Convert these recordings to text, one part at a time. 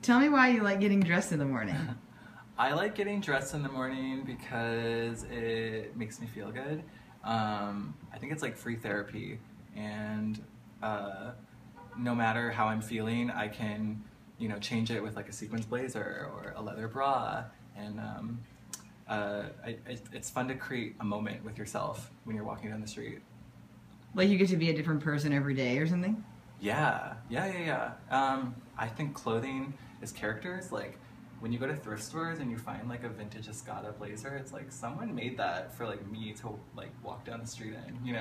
Tell me why you like getting dressed in the morning. I like getting dressed in the morning because it makes me feel good. I think it's like free therapy, and no matter how I'm feeling, I can, change it with like a sequins blazer or a leather bra, and it's fun to create a moment with yourself when you're walking down the street. Like you get to be a different person every day or something? Yeah. I think clothing is characters. Like when you go to thrift stores and you find like a vintage Escada blazer, it's like someone made that for like me to like walk down the street in,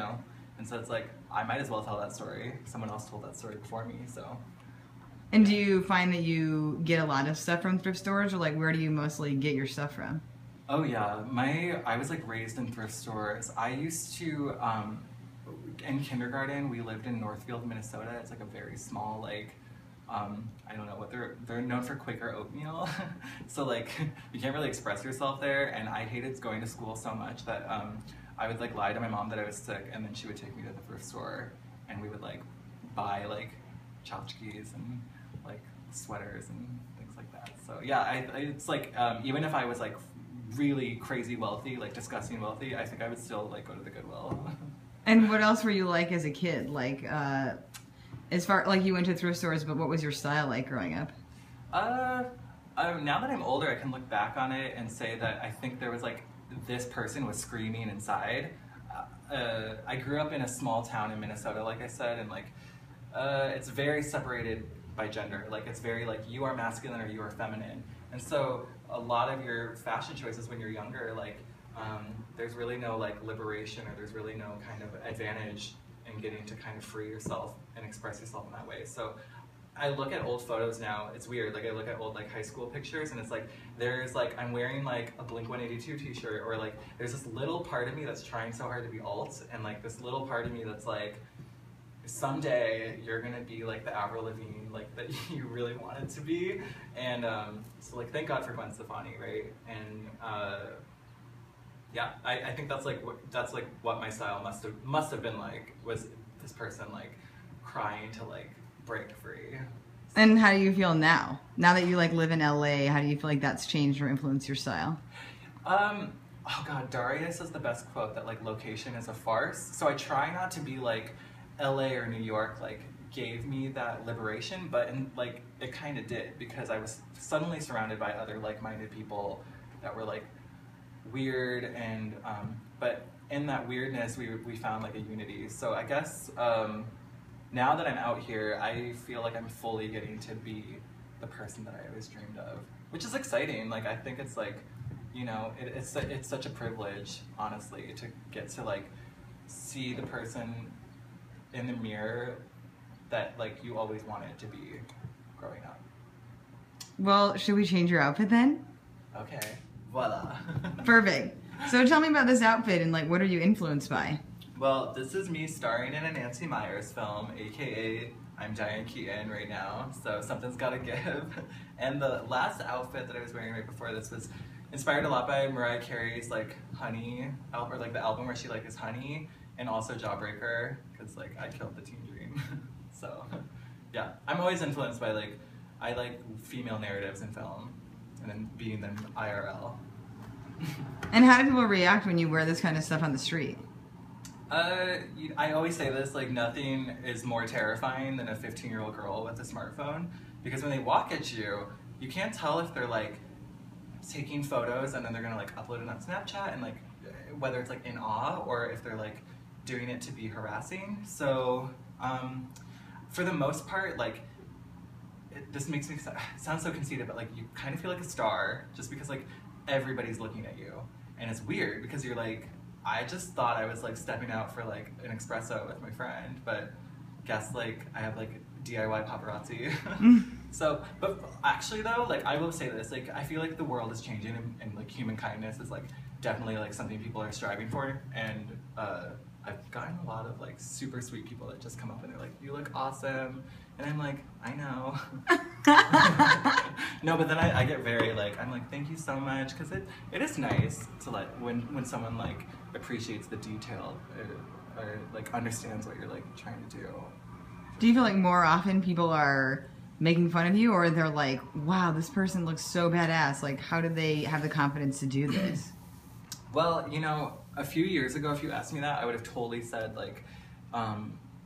And so it's like I might as well tell that story. Someone else told that story before me, so. And do you find that you get a lot of stuff from thrift stores, or like where do you mostly get your stuff from? Oh yeah, I was like raised in thrift stores. I used to in kindergarten we lived in Northfield, Minnesota. It's like a very small like I don't know what they're known for Quaker oatmeal. So like you can't really express yourself there, and I hated going to school so much that I would like lie to my mom that I was sick, and then she would take me to the thrift store and we would like buy like tchotchkes and like sweaters and things like that. So yeah, it's like even if I was like really crazy wealthy, like disgusting wealthy, I think I would still like go to the Goodwill. And what else were you like as a kid? Like as far like you went to thrift stores, but what was your style like growing up? Now that I'm older, I can look back on it and say that I think there was like this person was screaming inside. I grew up in a small town in Minnesota, like I said, and like it's very separated by gender. Like it's very like you are masculine or you are feminine, and so a lot of your fashion choices when you're younger, like there's really no like liberation, or there's really no kind of advantage in getting to kind of free yourself and express yourself in that way. So I look at old photos now, it's weird, like I look at old like high school pictures and it's like there's like I'm wearing like a Blink-182 t-shirt, or like there's this little part of me that's trying so hard to be alt, and like this little part of me that's like someday you're gonna be like the Avril Lavigne like that you really wanted to be. And so like thank God for Gwen Stefani, right? And yeah, I think that's like what my style must have been like, was this person like crying to like break free. And how do you feel now? Now that you like live in LA, how do you feel like that's changed or influenced your style? Oh God, Darius is the best quote, that like location is a farce. So I try not to be like LA or New York like gave me that liberation, but like it kind of did, because I was suddenly surrounded by other like-minded people that were like weird, and but in that weirdness we found like a unity. So I guess now that I'm out here, I feel like I'm fully getting to be the person that I always dreamed of, which is exciting. Like I think it's like, it's such a privilege, honestly, to get to like see the person in the mirror that like you always wanted to be growing up. Well, should we change your outfit then? Okay, voila. Perfect. So tell me about this outfit and like what are you influenced by? Well, this is me starring in a Nancy Meyers film, aka I'm Diane Keaton right now, so something's gotta give. And the last outfit that I was wearing right before this was inspired a lot by Mariah Carey's like Honey, or like the album where she like is Honey, and also Jawbreaker, because like I killed the teen dream. So yeah, I'm always influenced by like, I like female narratives in film, and then being them IRL. And how do people react when you wear this kind of stuff on the street? I always say this, like nothing is more terrifying than a 15-year-old girl with a smartphone, because when they walk at you, you can't tell if they're like taking photos and then they're gonna like upload it on Snapchat, and like whether it's like in awe or if they're like doing it to be harassing. So for the most part, like this makes me sound so conceited, but like you kind of feel like a star just because like everybody's looking at you, and it's weird because you're like, I just thought I was like stepping out for like an espresso with my friend, but guess like I have like DIY paparazzi. So, but actually though, like I will say this, like I feel like the world is changing, and like human kindness is like definitely like something people are striving for, and I've gotten a lot of like super sweet people that just come up and they're like, you look awesome, and I'm like, I know. No, but then I get very like, I'm like, thank you so much, because it is nice to like when someone like appreciates the detail, or like understands what you're like trying to do. Do you feel like more often people are making fun of you, or they're like, wow, this person looks so badass. Like, how do they have the confidence to do this? Well, you know, a few years ago, if you asked me that, I would have totally said, like,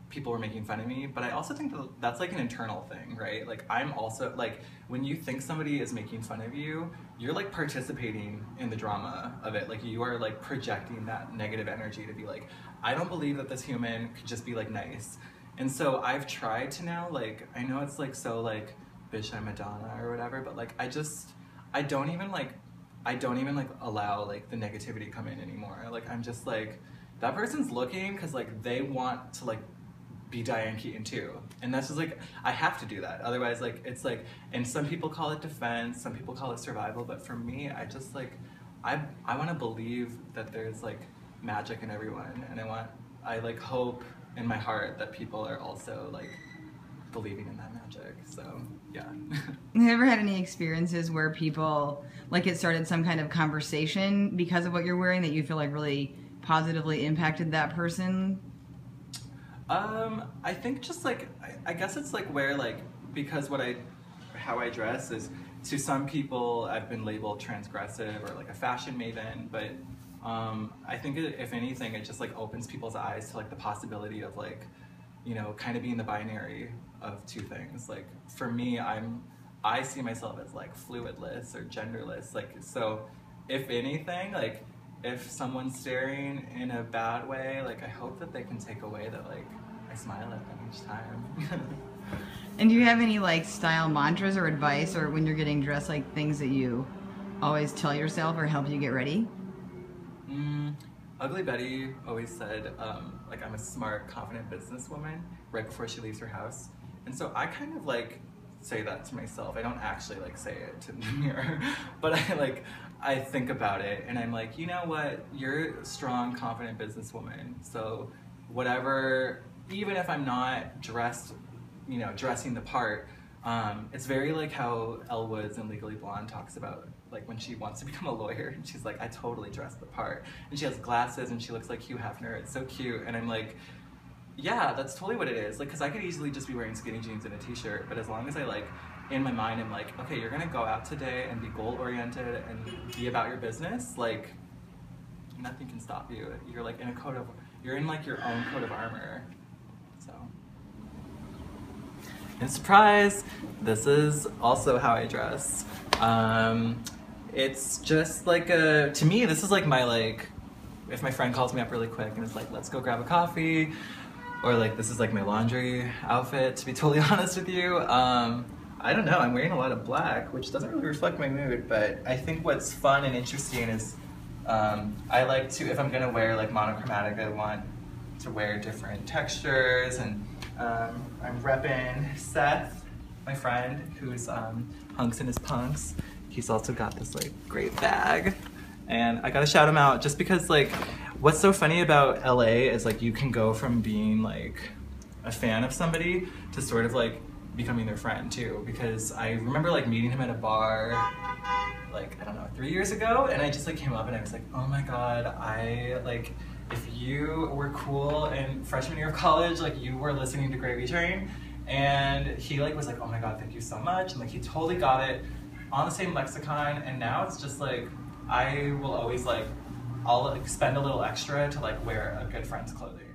people were making fun of me. But I also think that that's like an internal thing, right? Like, I'm also, like, when you think somebody is making fun of you, you're like participating in the drama of it. Like, you are like projecting that negative energy to be like, I don't believe that this human could just be like nice. And so I've tried to now, like, I know it's like so like, bitch, I'm Madonna or whatever, but like, I don't even like allow like the negativity to come in anymore. Like, I'm just like, that person's looking because like they want to like be Diane Keaton too. And that's just like, I have to do that. Otherwise, like, it's like, and some people call it defense, some people call it survival, but for me, I just like, I want to believe that there's like magic in everyone, and I like hope in my heart that people are also like believing in that magic. So yeah. Have you ever had any experiences where people, like, it started some kind of conversation because of what you're wearing that you feel like really positively impacted that person? I think just like, I guess it's like where like, because how I dress is, to some people I've been labeled transgressive or like a fashion maven, but I think if anything, it just like opens people's eyes to like the possibility of like, you know, kind of being the binary of two things. Like, for me, I see myself as like fluidless or genderless. Like, so if anything, like, if someone's staring in a bad way, like, I hope that they can take away that like I smile at them each time. And do you have any like style mantras or advice, or when you're getting dressed, like things that you always tell yourself or help you get ready? Ugly Betty always said, like, I'm a smart, confident businesswoman right before she leaves her house. And so I kind of like say that to myself. I don't actually like say it to the mirror, but I think about it, and I'm like, you know what? You're a strong, confident businesswoman. So whatever, even if I'm not dressed, you know, dressing the part, it's very like how Elle Woods in Legally Blonde talks about, like, when she wants to become a lawyer, and she's like, I totally dress the part. And she has glasses and she looks like Hugh Hefner. It's so cute. And I'm like, yeah, that's totally what it is. Like, because I could easily just be wearing skinny jeans and a t-shirt, but as long as I like, in my mind, I'm like, okay, you're gonna go out today and be goal-oriented and be about your business, like, nothing can stop you. You're like in you're in like your own coat of armor. So. And surprise, this is also how I dress. It's just like to me, this is like my, like, if my friend calls me up really quick and is like, let's go grab a coffee, or like, this is like my laundry outfit, to be totally honest with you. I don't know, I'm wearing a lot of black, which doesn't really reflect my mood, but I think what's fun and interesting is I like to, if I'm gonna wear like monochromatic, I want to wear different textures, and I'm repping Seth, my friend, who's Hunks in his Punks. He's also got this like great bag, and I gotta shout him out just because, like, what's so funny about LA is like you can go from being like a fan of somebody to sort of like becoming their friend too, because I remember like meeting him at a bar like, I don't know, 3 years ago, and I just like came up and I was like, oh my god, if you were cool in freshman year of college, like, you were listening to Gravy Train. And he like was like, oh my god, thank you so much, and like he totally got it on the same lexicon. And now it's just like, I will always like, I'll like spend a little extra to like wear a good friend's clothing.